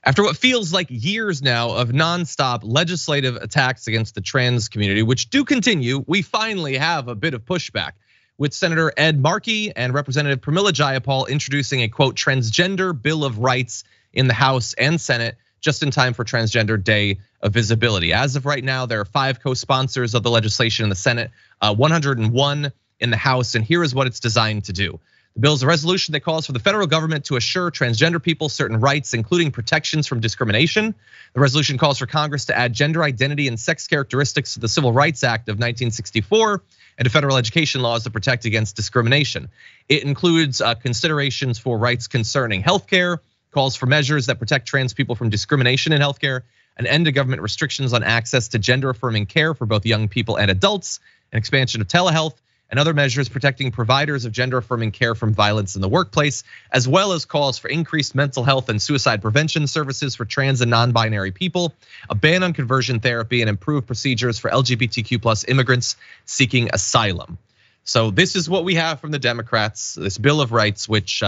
After what feels like years now of nonstop legislative attacks against the trans community, which do continue, we finally have a bit of pushback, with Senator Ed Markey and Representative Pramila Jayapal introducing a quote Transgender Bill of Rights in the House and Senate just in time for Transgender Day of Visibility. As of right now, there are 5 co-sponsors of the legislation in the Senate, 101 in the House, and here is what it's designed to do. The bill is a resolution that calls for the federal government to assure transgender people certain rights, including protections from discrimination. The resolution calls for Congress to add gender identity and sex characteristics to the Civil Rights Act of 1964 and to federal education laws to protect against discrimination. It includes considerations for rights concerning healthcare, calls for measures that protect trans people from discrimination in healthcare, an end to government restrictions on access to gender-affirming care for both young people and adults, an expansion of telehealth, and other measures protecting providers of gender-affirming care from violence in the workplace, as well as calls for increased mental health and suicide prevention services for trans and non-binary people, a ban on conversion therapy, and improved procedures for LGBTQ+ immigrants seeking asylum. So this is what we have from the Democrats, this Bill of Rights, which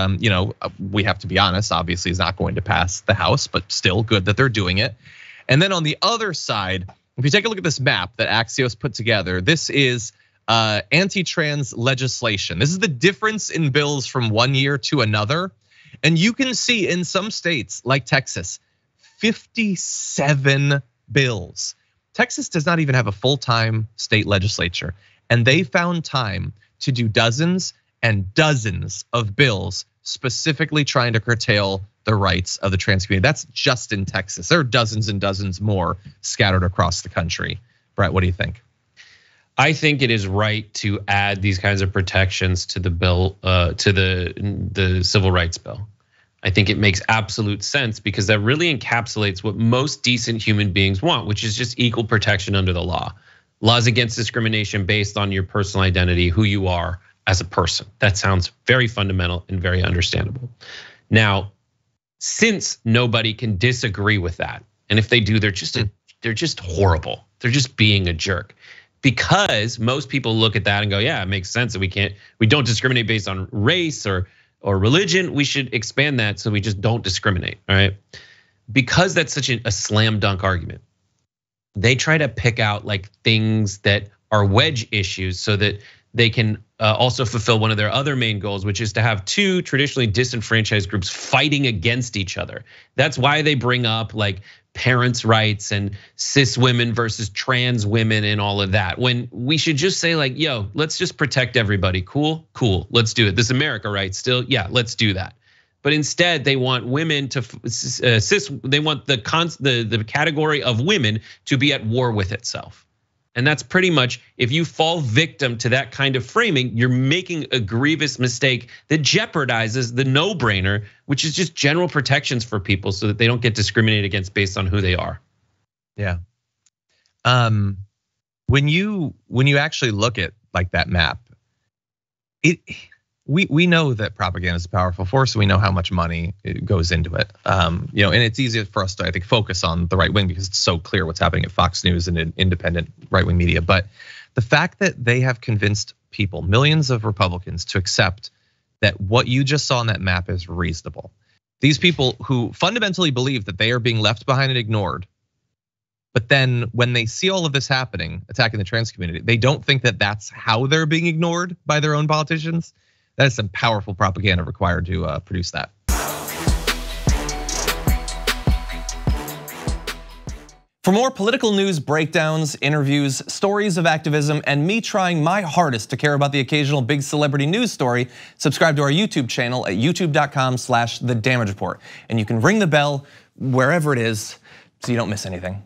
we have to be honest, obviously is not going to pass the House, but still good that they're doing it. And then on the other side, if you take a look at this map that Axios put together, this is anti-trans legislation. This is the difference in bills from one year to another. And you can see in some states like Texas, 57 bills. Texas does not even have a full-time state legislature. And they found time to do dozens and dozens of bills specifically trying to curtail the rights of the trans community. That's just in Texas. There are dozens and dozens more scattered across the country. Brett, what do you think? I think it is right to add these kinds of protections to the bill, to the civil rights bill. I think it makes absolute sense because that really encapsulates what most decent human beings want, which is just equal protection under the law. Laws against discrimination based on your personal identity, who you are as a person. That sounds very fundamental and very understandable. Now, since nobody can disagree with that, and if they do, they're just horrible. They're just being a jerk. Because most people look at that and go, yeah, it makes sense that we don't discriminate based on race or religion. We should expand that so we just don't discriminate, all right? Because that's such a slam dunk argument, they try to pick out like things that are wedge issues so that they can also fulfill one of their other main goals, which is to have 2 traditionally disenfranchised groups fighting against each other. That's why they bring up like parents' rights and cis women versus trans women and all of that. When we should just say like, yo, let's just protect everybody. Cool, let's do it. This America, right? Still, yeah, let's do that. But instead, they want women to they want the category of women to be at war with itself. And that's pretty much, if you fall victim to that kind of framing, you're making a grievous mistake that jeopardizes the no-brainer, which is just general protections for people so that they don't get discriminated against based on who they are. Yeah. When you actually look at like that map, we know that propaganda is a powerful force. We know how much money goes into it. And it's easy for us to, I think, focus on the right wing because it's so clear what's happening at Fox News and in independent right wing media. But the fact that they have convinced people, millions of Republicans, to accept that what you just saw on that map is reasonable. These people who fundamentally believe that they are being left behind and ignored, but then when they see all of this happening, attacking the trans community, they don't think that that's how they're being ignored by their own politicians. That is some powerful propaganda required to produce that. For more political news breakdowns, interviews, stories of activism, and me trying my hardest to care about the occasional big celebrity news story, subscribe to our YouTube channel at youtube.com/thedamagereport. And you can ring the bell wherever it is so you don't miss anything.